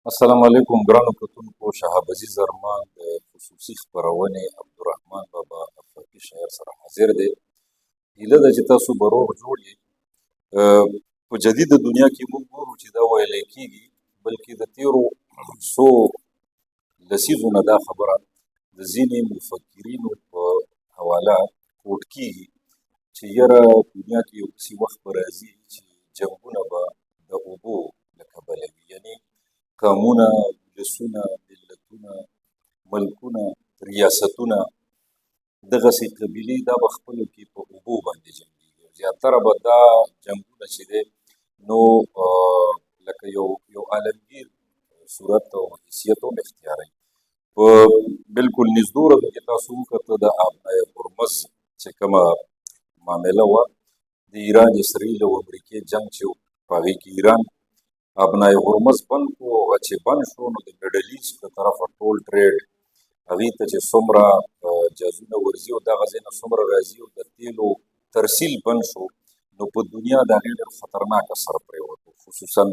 السلام علیکم ګرانو کتونکو. شهاب عزیز ارمان د خصوصي خپرونې عبدالرحمن بابا افاقي شاعر سره حاضر دی. هیله ده چې تاسو به روغ جوړ یې. په جدیده دنیا کې موږ ګورو چې دا ویلی کېږي، بلکې د تیرو څو لسیزو نه دا خبره د ځینې مفکرینو په حواله کوټ کېږي چې یاره دنیا کې یو داسې وخت به راځي چې جنګونه به د اوبو له کبله وي، یعنې قومونه، ولسونه، ملتونه، ملکونه، ریاستونه، دغسې قبیلې دا به خپلو کې په اوبو باندې جنګېږي. زیاتره به دا جنګونه چې دی نو لکه یو عالمگیر صورت او حیثیت هم اختیاروي. په بلکل نږدو ورځو کې تاسو وکته د آبنای هرمز چې کومه معامله وه، د ایران، اسرائیل او امریکې جنګ چې و، په هغې کې ایران ابنای هرمز بند کړو. هغه چې بند شو نو د میډل ایسټ له طرفه ټول ټریډ هغې ته چې څومره جازونه ورځي او دغه ځای نه څومره راځي او د تیلو ترسیل بند شو، نو په دنیا د هغې ډېر خطرناک اثر پرېوت، خصوصا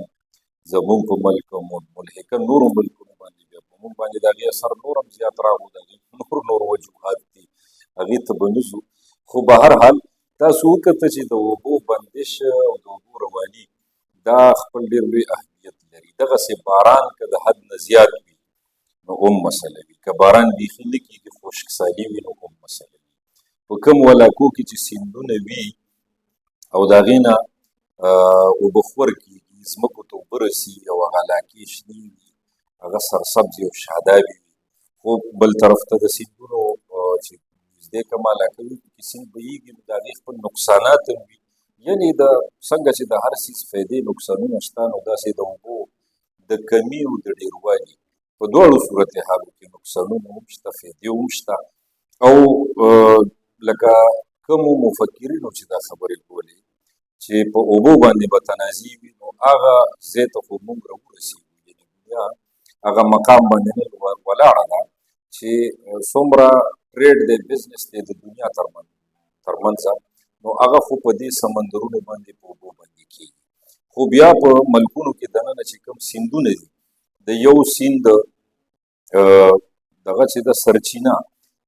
زموږ په ملک او ملحقه نورو ملکونو باندې بیا په موږ باندې د هغې اثر نور هم زیات راغلو. د هغې نور وجوهات دي، هغې ته به نه ځو. خو به هر حال تاسو وکته چې د اوبو بندش او د اوبو رواني دا خپل ډېر لوی اهمیت لري. دغسې باران که د حد نه زیات وي نو هم مسله وي، که باران بیخي نه کېږي خشکسالي وي نو هم مسله وي. په کوم علاقو کې چې سیندونه وي او د هغې نه اوبه خور کېږي، ځمکو ته اوبه رسي او هغه علاقې شنې وي، هغه سرسبزې او شادابې وي. خو بل طرف ته د سیندونو چې نږدې کومه علاقه وي پکې سیند بهیږي نو د هغې خپل نقصانات هم وي. یعنې د څنګه چې د هر څیز فایدې نقصانونه شته نو داسې د اوبو د کمي او د ډېروالي په دواړو صورتحالو کې نقصانونه هم شته، فایدې هم شته. او لکه کومو مفکرینو چې دا خبرې کولې چې په اوبو باندې به تنازع وي نو هغه ځای ته خو موږ راورسېږو. یعنې دنیا هغه مقام باندې نه ولاړه ده چې څومره ټریډ دی، بزنس دی د دنیا ترمنځ، نو هغه خو په دې سمندرونو باندې په اوبو باندې کېږي. خو بیا په ملکونو کې دننه چې کوم سیندونه دي، د یو سیند دغه چې د سرچینه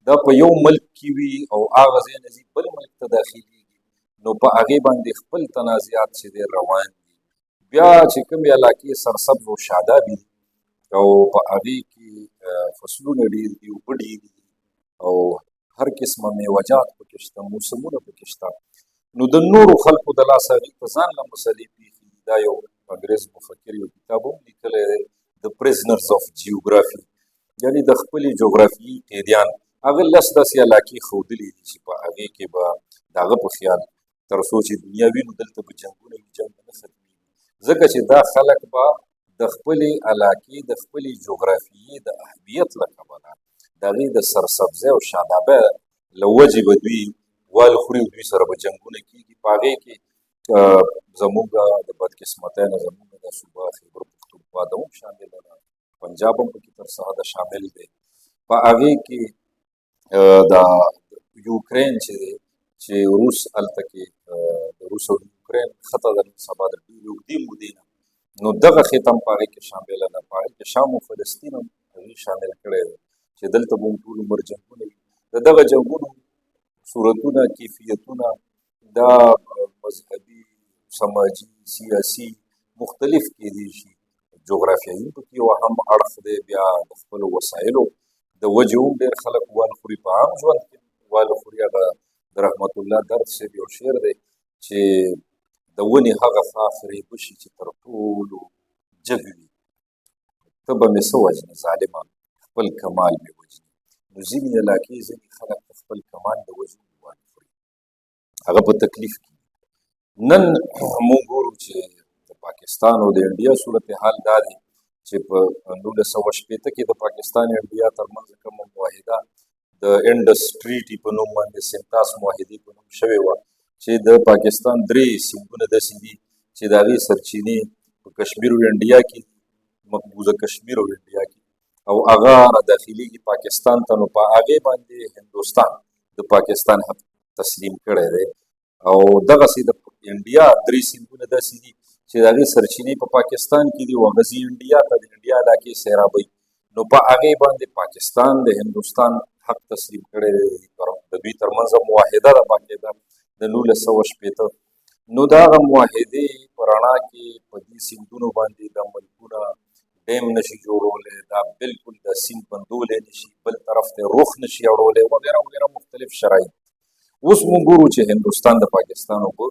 دا په یو ملک کې وي او هغه ځای نه ځي بل ملک ته داخلېږي، نو په هغې باندې خپل تنازعات چې دی روان دي. بیا چې کومې علاقې سرسبز او شادابې دي او په هغې کې فصلونه ډېر دي، اوبه ډېرې دي او هر قسمه میوجات پکې شته، موسمونه پکې شته، نو د نورو خلکو د لاسه هغې ته ځان له مسلې پېښې دي. دا یو انګریز مفکر یو کتاب هم لیکلی دی، د پریزنرز آف جیوګرافي، یعنې د خپلې جغرافیې قیدیان. هغه لس داسې علاقې ښودلې دي چې په هغې کې به د هغه په خیال تر څو چې دنیا وي نو دلته به جنګونه وي، جنګ به نه ختمېږي، ځکه چې دا خلک به د خپلې علاقې د خپلې جغرافیې د اهمیت له کبله د هغې د سرسبزۍ او شادابۍ له وجې به دوی وال خوري او دوی سره به جنګونه کېږي. په هغې کې زموږ د بدقسمتۍ نه زموږ د صوبه خیبر پښتونخوا ده هم شامله ده، پنجاب هم پکې تر څه حده شامل دی. په هغې کې د یوکرین چې دی چې روس هلته کې د روس او یوکرین خطه ده نن سبا د ډېرې اوږدې مودې نه، نو دغه خطه هم په هغې کې شامله ده. په هغې کې شام او فلسطین هم هغې شامل کړی دی چې دلته به هم ټول عمر جنګونه وي. د دغه جنګونو صورتونه، کیفیتونه دا مذهبي، سماجي، سیاسي مختلف کېدی شي. جغرافیایي پکې یو اهم اړخ دی، بیا د خپلو وسایلو د وجې هم ډېر خلک وال خوري. په عام ژوند کې وال خوري. هغه د رحمت الله درد صاحب یو شعر دی چې د ونې هغه ښاخ ریبه شي چې تر ټولو جګ وي، ته به مې څه وژنې ظالمه، خپل کمال مې وژني. نو ځینې علاقې ځینې خلک د خپل کمال د وژنې وال خوري، هغه په تکلیف کې. نن موږ ګورو چې د پاکستان او د انډیا صورتحال دا دی چې په 1960 کې د پاکستان انډیا ترمنځ کومه معاهده د انډس ټریټي په نوم باندې سنتاس معاهدې په نوم شوې وه چې د پاکستان 3 سیندونه داسې دي چې د هغې سرچینې په کشمیر او انډیا کې، مقبوضه کشمیر او انډیا کې، او هغه را داخلېږي پاکستان ته. نو په هغې باندې هندوستان د پاکستان حق تسلیم کړی دی. او دغسې د انډیا 3 سیندونه داسې دي چې د هغې سرچینې په پاکستان کې دي او هغه ځي انډیا ته، د انډیا علاقې سیرابوي، نو په هغې باندې پاکستان د هندوستان حق تسلیم کړی دی. د دوی ترمنځ معاهده ده باقاعده د 1960. نو د هغه معاهدې په رڼا کې په دې سیندونو باندې د ملکونه ډیم نشي جوړولی، دا بالکل د سیند بندولی نشي، بل طرف ته رخ نشي اړولی وغیره وغیره مختلف شرایط. اوس موږ ګورو چې هندوستان د پاکستان اوبه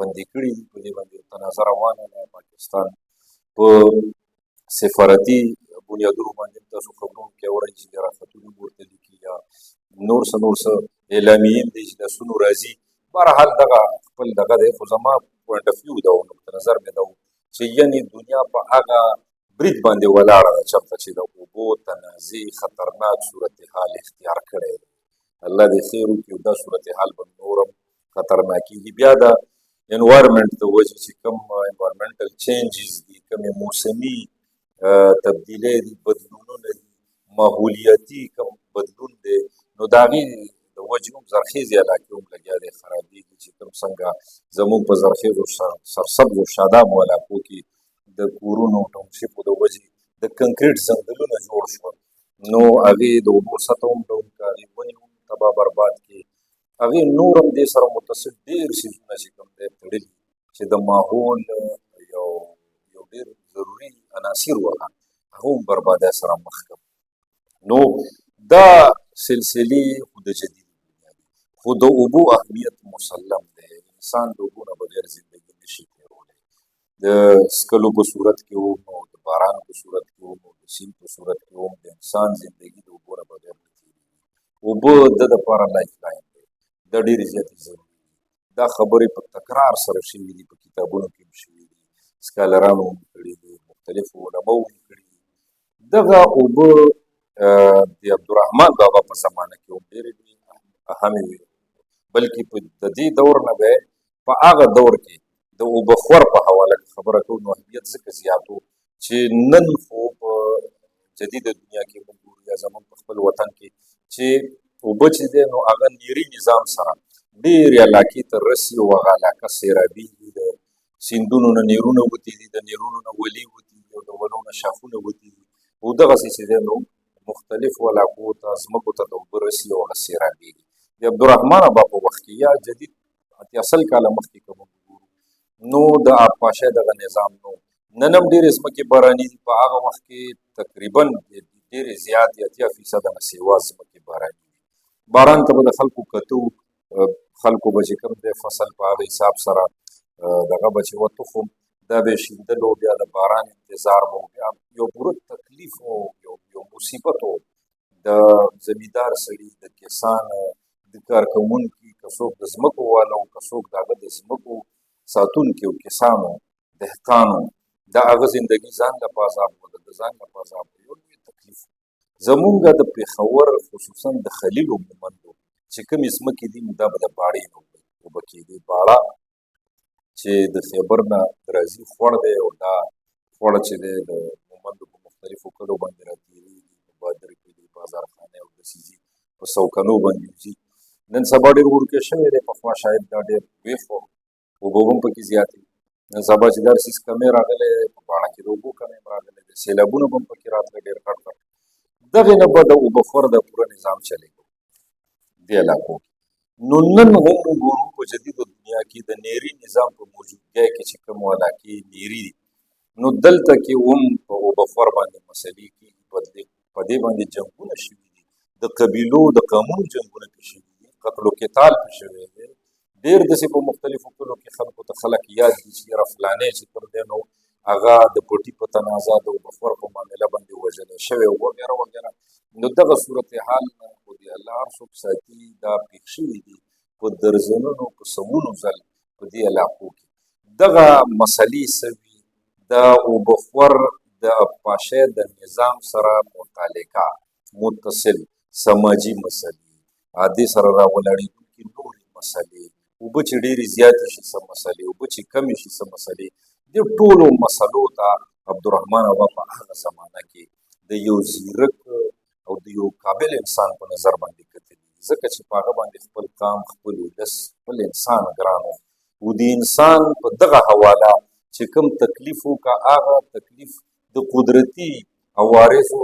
بندي کړي دي، په دې باندې تنازع روانه ده. پاکستان په سفارتي بنیادونو باندې تاسو خبرونو کې اورئ چې راختونه ورته لیکي یا نور څه اعلامیې دي چې د سونو راځي. بهرحال دغه خپل دغه دی، خو زما پوینټ اف ویو ده او نقطه نظر مې ده چې یعنې دنیا په هغه برید باندې ولاړه ده چېرته چې د اوبو تنازع خطرناک صورتحال اختیار کړی دی. الله دې خیر وکړي، دا صورتحال به نور هم خطرناکېږي. بیا د انوایرمنټ د وجې چې کوم انوایرمنټل چینجز دي، کومې موسمي تبدیلی دي، بدلونونه دي، ماحولیاتي کوم بدلون دی، نو د هغې د وجې هم زرخیزې علاقې هم لګیا دی خرابېږي، چې کوم څنګه زموږ په زرخیزو سرسبزو شادابو علاقو کې د کورونو ټاونشپو د وجې د کنکریټ ځنګلونه جوړ شول، نو هغې د اوبو سطحه هم ډاون کړه، هغې ونې هم تباه برباد کړي، هغې نور هم دې سره متصل ډېر څیزونه چې کوم دی تړلي چې د ماحول یو ډېر ضروري عناصر وو هغه هم بربادۍ سره مخ کړه. نو دا سلسلې خو د جدید دنیا دي، خو د اوبو اهمیت مسلم دی. انسان د اوبو نه بغیر زندګي نشي تېرولی، د څښلو په صورت کې هم او د باران په صورت کې هم او د سیند په صورت کې هم د انسان زندګي د اوبو نه بغیر نه تېرېږي. اوبه د دپاره لایف لاین دی، دا ډېرې زیاتې ضروري دي. دا خبرې په تکرار سره شوي دي، په کتابونو کې هم شوي دي، سکالرانو هم کړي دي، مختلفو علماو هم کړي دي. دغه اوبه د عبدالرحمن بابا په زمانه کې هم ډېرې اهمې وې، بلکې د دې دور نه به په هغه دور کې د اوبهخور په حواله خبره کوو نو اهمیت ځکه زیات و چې نن خو په جدیده دنیا کې موږ ګورو یا زموږ په خپل وطن کې چې اوبه چې دی نو هغه نیري نظام سره ډېرې علاقې ته رسي او هغه علاقه سیرابېږي، د سیندونو نه نیرونه وتي دي، د نیرونو نه ولي وتي دي او د ولو نه شاخونه وتي دي، او دغسې چې دی نو مختلفو علاقو ته ځمکو ته د اوبه رسي او هغه سیرابېږي. د عبدالرحمن بابا په وخت کې یا جدید 80 کاله مخکې که موږ وګورو نو د آبپاشۍ دغه نظام نو نن هم ډېرې ځمکې باراني دي، په هغه وخت کې تقریبا ډېرې زیاتې 80% نه سیوا ځمکې باراني دي. باران ته به د خلکو کتو، خلکو به چې کوم دی فصل په هغه حساب سره دغه به چې و تخم دا به یې شیندلو، بیا د باران انتظار به و، بیا یو پوره تکلیف و، یو مصیبت و د زمیندار سړي، د کسان، د کارکوونکي، که څوک د ځمکو والا و، که څوک د هغه د ځمکو ساتونکي و، کسانو، دهقانو، د هغه زندګي ځان له په عذاب و، د ځان له په عذاب و، یو لوی تکلیف. زمونږ د پېښور خصوصا د خلیلو مومندو چې کومې ځمکې دي نو دا به د باړې نه اوبه کېدې. باړه چې د خیبر نه راځي خوړ دی او دا خوړ چې دی د مومندو په مختلفو کلو باندې راتېرېږي، بادر کلي، بازارخانې او دسیزې په سوکنو باندې وځي. نن سبا ډېر ورکې شوی دی، پخوا شاید دا ډېر ویښ و، اوبه هم پکې زیاتې وي. نن سبا چې دا څیز کمی راغلی دی، په باړه کې د اوبو کمی هم راغلی دی، سیلابونه به هم پکې راتللی ډېر غټ غټ. دغې نه به د اوبهخور د پوره نظام چلېږي دې علاقو کې. نو نن هم وګورو په جدیده دنیا کې د نیري نظام په موجودګۍ کې چې کومو علاقې نیري دي نو دلته کې هم په اوبهخور باندې مسلې کېږي، په دې باندې جنګونه شوي دي، د قبیلو د قومونو جنګونه پې شوي دي، قتل و قتال پې شوی دی. ډېر داسې په مختلفو کلو کې خلکو ته خلک یاد دي چې یاره فلانی چې کوم دی نو هغه د پټي په تنازع د اوبهخور په معامله باندې وژلی شوی وغیره وغیره. نو دغه صورتحال نه خو د الله هر څوک ساتي، دا پېښ شوي دي په درځنونو په سوونو ځل په دې علاقو کې. دغه مسلې څه وي، د اوبهخور د آبپاشۍ د نظام سره متعلقه متصل سماجي مسلې، عادي سره راولاړېدونکي نورې مسلې، اوبه چې ډېرې زیاتې شي څه مسلې، اوبه چې کمې شي څه مسلې، دې ټولو مسلو ته عبدالرحمن بابا په هغه زمانه کې د یو ځیرک او د یو قابل انسان په نظر باندې کتلي، ځکه چې په هغه باندې خپل قام، خپل ولس، خپل انسان ګران و. او د انسان په دغه حواله چې کوم تکلیف وکړه هغه تکلیف د قدرتي عوارضو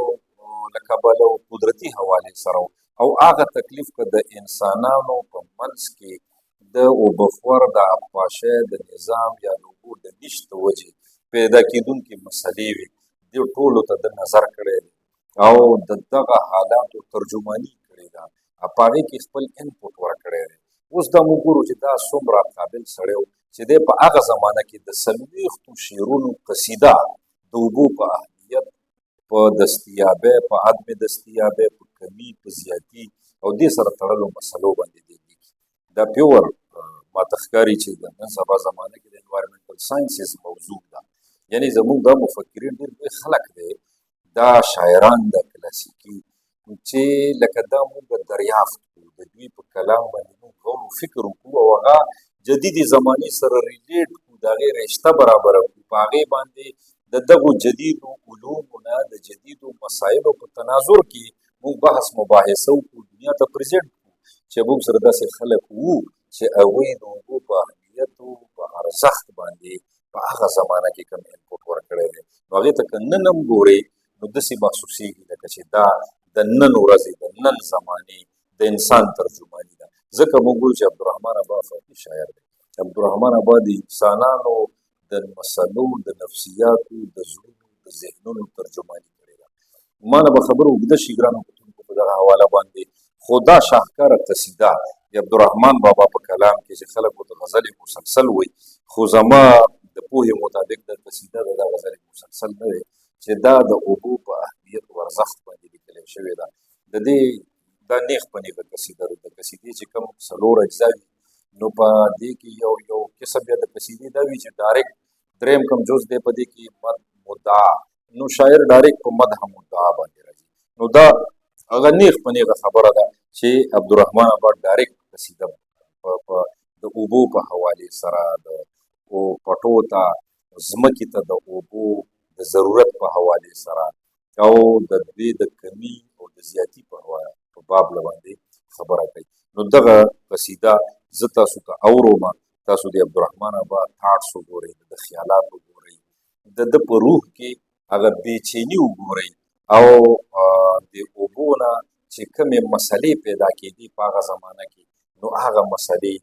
له کبله او قدرتي حوالې سره او هغه تکلیف که د انسانانو په منځ کې د اوبخور د آبپاشۍ د نظام یا د اوبو د نشت د وجې پیدا کېدونکې مسلې وي دې ټولو ته د نظر کړی دی او د دغه حالاتو ترجماني کړې ده په هغې کې خپل انپوټ ورکړی دی. اوس دا موږ ګورو چې دا څومره قابل سړی و چې دی په هغه زمانه کې د 40 شعرونو قصیده د اوبو په اهمیت، په دستیابۍ، په عدم دستیابۍ، په کمي، په زیاتي او دې سره تړلو مسلو باندې دی لیکي. دا پیور ماته ښکاري چې د نن سبا زمانه کې د انوایرمنټل ساینسز موضوع ده. یعنې زموږ دا مفکرین ډېر لوی خلک دی، دا شاعران د کلاسیکي چې لکه دا موږ دریافت کړو د دوی په کلام باندې موږ غور و فکر وکړو او هغه جدیدې زمانې سره ریلیټ کړو، د هغې رشته برابره کړو، په هغې باندې د دغو جدیدو علومو نه د جدیدو مسایلو په تناظر کې موږ بحث مباحثه وکړو، دنیا ته پرزنټ کړو چې موږ سره داسې خلک وو چې هغوی د اوبو په اهمیت او په ارزښت باندې په هغه زمانه کې کوم انپوټ ورکړی دی نو هغې ته که نن هم ګورې نو داسې محسوسېږي لکه چې دا د نن ورځې د نن زمانې د انسان ترجماني ده. ځکه موږ وایو چې عبدالرحمن ابا افاقي شاعر دی. عبدالرحمن ابا د انسانانو د مسلو د نفسیاتو د زړونو د ذهنونو ترجماني کړې ده. ما نه به خبره اوږده شي ګرانو کتونکو په دغه حواله باندې، خو دا شاهکاره قصیده د عبدالرحمن بابا په کلام کې چې خلک ورته غزل مسلسل وایي، خو زما د پوهې مطابق دا قصیده د غزل مسلسل نه دی چې دا د اوبو په اهمیت او ارزښت باندې لیکلی شوې ده. د دې دا نیغ په نیغه قصیده ده. د قصیدې چې کوم 4 اجزا وي نو په دې کې یو قسم بیا د قصیدې دا وي چې ډایرکټ دریم کوم جز دی په دې کې مدعا، نو شاعر ډایرکټ په مدح مدعا باندې راځي. نو دا هغه نیغ په نیغه خبره ده چې عبدالرحمن ابا ډایرکټ قصیده د اوبو په حوالې سره د پټو ته ځمکې ته د اوبو د ضرورت په حوالې سره او د دوی د کمی او د زیاتی په باب باندې خبره کوي. نو دغه قصیده زه تاسو ته اورم، تاسو د عبدالرحمن ابا تھاټس وګورئ، د خیالات وګورئ، د په روح کې هغه بېچیني وګورئ او د اوبو نه چې کومې مسلې پیدا کېدي په هغه زمانه کې نو هغه مسلې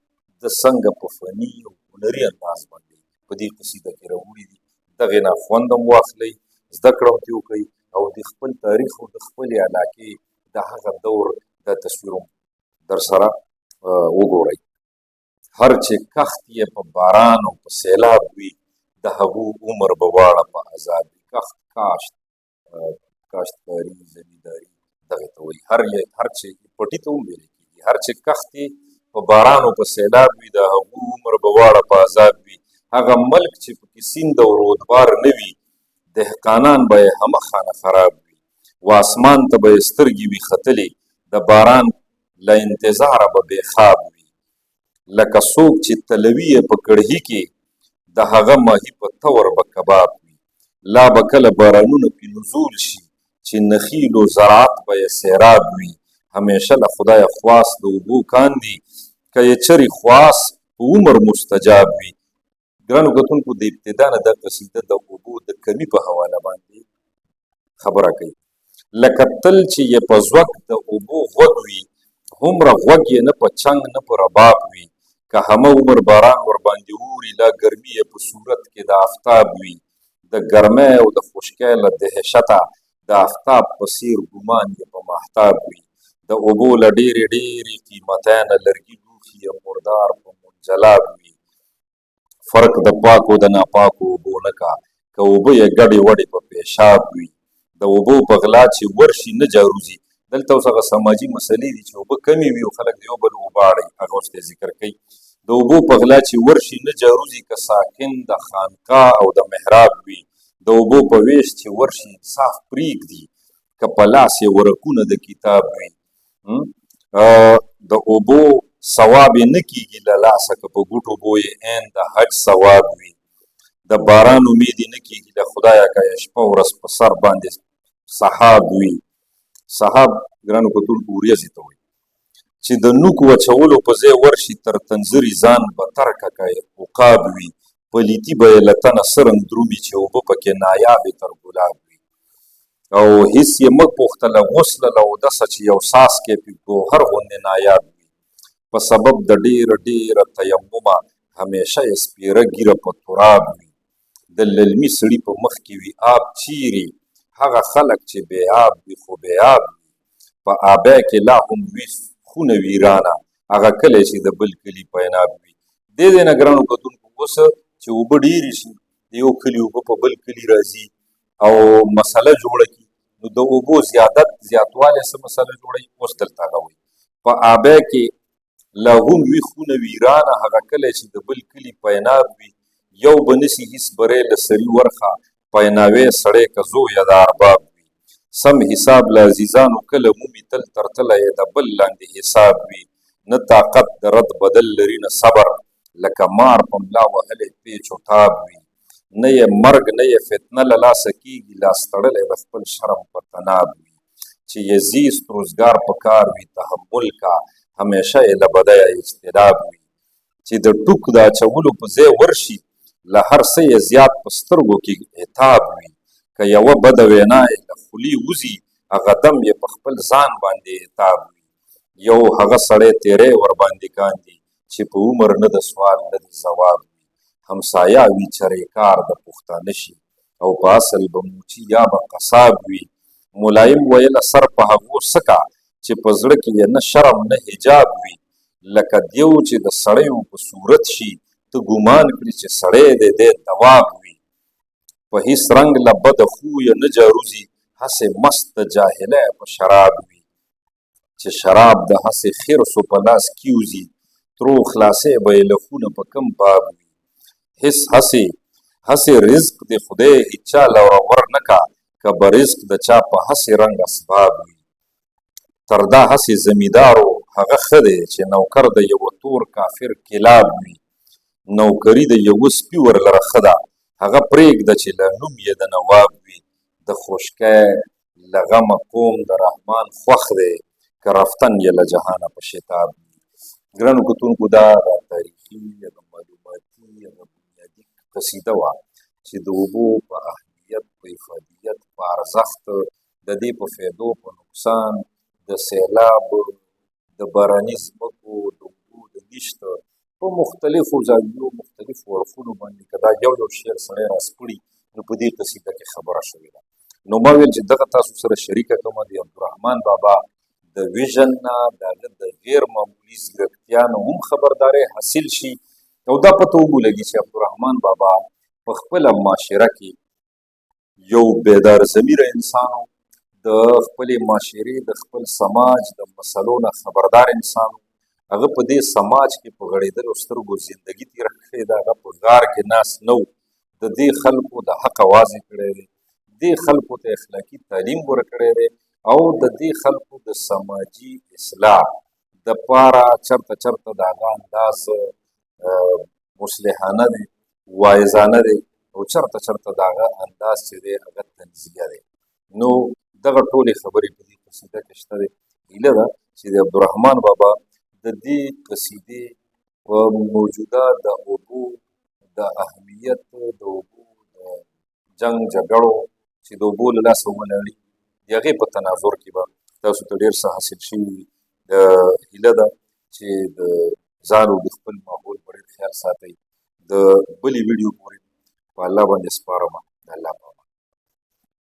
د څنګه په فني او هنري انداز باندې په دې قصیده کې راوړي دي. دغې نه خوند هم واخلئ، زده کړه هم ترې وکړئ او د خپل تاریخ او د خپلې علاقې د هغه دور د تصویر در سره وګورئ. هر چې کښت یې په باران او په سیلاب وي د هغو عمر به واړه په عذاب وي. کښت کاشتکاري زمینداري دغې ته وایي. هر چې پټي ته هم ویلی کېږي. هر چې کښت یې په باران او په سیلاب وي د هغو عمر به واړه په عذاب وي. هغه ملک چې پکې سیند او رودبار نه وي دهقانان به یې همخانه خراب وي. و اسمان ته به یې سترګې وي ختلې د باران له انتظاره به بېخاب وي. لکه څوک چې تلوي یې په کړهي کې د هغه ماهي په تور به کباب وي. لا به کله بارانونه پې نزول شي چې نخیل و زراعت به یې سیراب وي. همیشه له خدایه خواست د اوبو کاندي که یې چرې خواست په عمر مستجاب وي. ګرانو کتونکو د ابتدا نه دا قصیده د اوبو د کمي په حواله باندې خبره کوي. لکه تل چې یې په ځواک د اوبو غوږ وي هومره غوږ یې نه په چنګ نه په رباب وي. که همه عمر باران ورباندې اوري لا ګرمي یې په صورت کې د آفتاب وي. د ګرمۍ او د خشکۍ له دهشته د آفتاب په څېر ګمان یې په ماهتاب وي. د اوبو له ډېرې قیمتۍ نه لرګي لوښي یې مردار په منجلاب وي. فرق د پاکو د ناپاکو اوبو نه کا که اوبه یې ګډې وډې په پیشاب وي. د اوبو په غلا چې ورشي نه جاروزي. دلته اوس هغه سماجي مسلې دي چې اوبه کمې وي او خلک د یو بل وباړئ، هغه اوس ته ذکر کوي. د اوبو په غلا چې ورشي نه جاروزي که ساکن د خانقاه او د محراب وي. د اوبو په ویش چې ورشي انصاف پرېږدي که په لاس یې ورقونه د کتاب وي. د اوبو ثواب یې نه کېږي له لاسه که په ګوټو بو یې عین د حج ثواب وي. د باران امید یې نه کېږي له خدایه که یې شپه ورځ په سر باندې سحاب وي. سحاب ګرانو کتونکو وریځې ته وایي چې د نوک وچولو په ځای ورشي تر تنظري ځان به ترکه که عقاب وي. پلیتی به یې له تنه سرنګ درومي چې اوبه پکې نایابې تر ګلاب وي او هیڅ یې مه پوښتله غسله له اودسه چې یو څاڅکی پې ګوهر غوندې نایاب وي په سبب د ډېره ډېره تیممه همیشه یې سپېره ږیره په تراب وي د للمي سړي په مخ کې وي آب چیرې هغه خلک چې بې آب وي خو بې آب وي په آبی کې لا هم وي خونه ویرانه هغه کلی چې د بل کلي پیناب وي دې ځای نه ګرانو کتونکو اوس چې اوبه ډېرې شي د یو کلي اوبه په بل کلي راځي او مسله جوړه کړي نو د اوبو زیاتوالی څه مسله جوړوي اوس دلته هغه وایي په آبی کې لا هم وي خونه ویرانه هغه کلی چې د بل کلي پیناب وي یو به نسي هیڅ بری له سري ورخه پیناوی سړی که زویه د ارباب وي سم حساب له عزیزانو کله مومي تل تر تله یې د بل لاندې حساب وي نه طاقت د رد بدل لري نه صبر لکه مار په ملا وهلی پیچ و تاب وي نه یې مرګ نه یې فتنه له لاسه کېږي لاس تړلی د خپل شرم په تناب وي چې یې زیست روزګار په کار وي تحمل کا همیشه یې له بدیه اجتناب وي چې د ټوک د اچولو په ځای ورشي له هر څه یې زیات په سترګو کې عتاب وي که یوه بده وینا یې له خولې وځي هغه دم یې په خپل ځان باندې عتاب وي یو هغه سړی تیری ورباندې کاندي چې په عمر نه د سوال نه د ځواب وي همسایه وي چریکار د پښتانه شي او په اصل به موچي یا به قصاب وي ملایم ویله سر په هغو سکه چې په زړه کې یې نه شرم نه حجاب وي لکه دیو چې د سړیو په صورت شي ته ګمان کړي چې سړی دی دی دواب وي په هیڅ رنګ له بده خویه نه جاروزي هسې مست د جاهلی په شراب وي چې شراب د هسې خرسو په لاس کیوزي ترو خلاصی به یې له خونه په کم باب وي هیڅ هسې رزق د خدای هیچا له ور نه کا که به رزق د چا په هسې رنګ اسباب وي تر دا هسې زمیندارو هغه ښه دی چې نوکر د یوه تور کافر کلاب وي نوکري د یوه سپي ورلره ښه ده هغه پرېږده چې له نوم یې د نواب وي د خوشکی له غمه قوم د رحمان خوښ دی که رفتن یې له جهانه په شتاب وي ګرانو کتونکو دا تاریخي یا د معلوماتي یا د بنیادي قصیده وه چې د اوبو په اهمیت په افادیت په ارزښت د دې په فیدو په نقصان د سیلاب د باراني ځمکو د اوبو د نشت په مختلفو زاویو مختلفو اړخونو باندې که دا یو شعر سړی راسپړي نو په دې قصیده کې خبره شوې ده نو ما ویل چې دغه تاسو سره شریکه کومه د عبدالرحمن بابا د ویژن نه د هغه د غیر معمولي ځیرکتیا نه هم خبرداری حاصل شي او دا پته هم ولګي چې عبدالرحمن بابا په خپله معاشره کې یو بیدار ضمیره انسان و د خپلې معاشرې د خپل سماج د مسلو نه خبردار انسان و هغه په دې سماج کې په غړېدلو سترګو زندګي تېره کړې ده هغه په غار کې ناست نه و د دې خلکو د حق اواز یې کړی دی دې خلکو ته اخلاقي تعلیم ورکړی دی او د دې خلکو د سماجي اصلاح دپاره چرته د هغه انداز مصلحانه دی واعظانه دی او چرته د هغه انداز چې دی هغه تنزیه دی نو دغه ټولې خبرې په دې قصیده کې شته دی هیله ده چې د عبدالرحمن بابا د دې قصیدې په موجوده د اوبو د اهمیت د اوبو د جنګ جګړو چې د اوبو له لاسه ولاړي د هغې په تناظر کې به تاسو ته ډېر څه حاصل شوي وي هیله ده چې د ځان او د خپل ماحول په ډېر خیال ساتئ د بلې ویډیو پورې په الله باندې سپارم د الله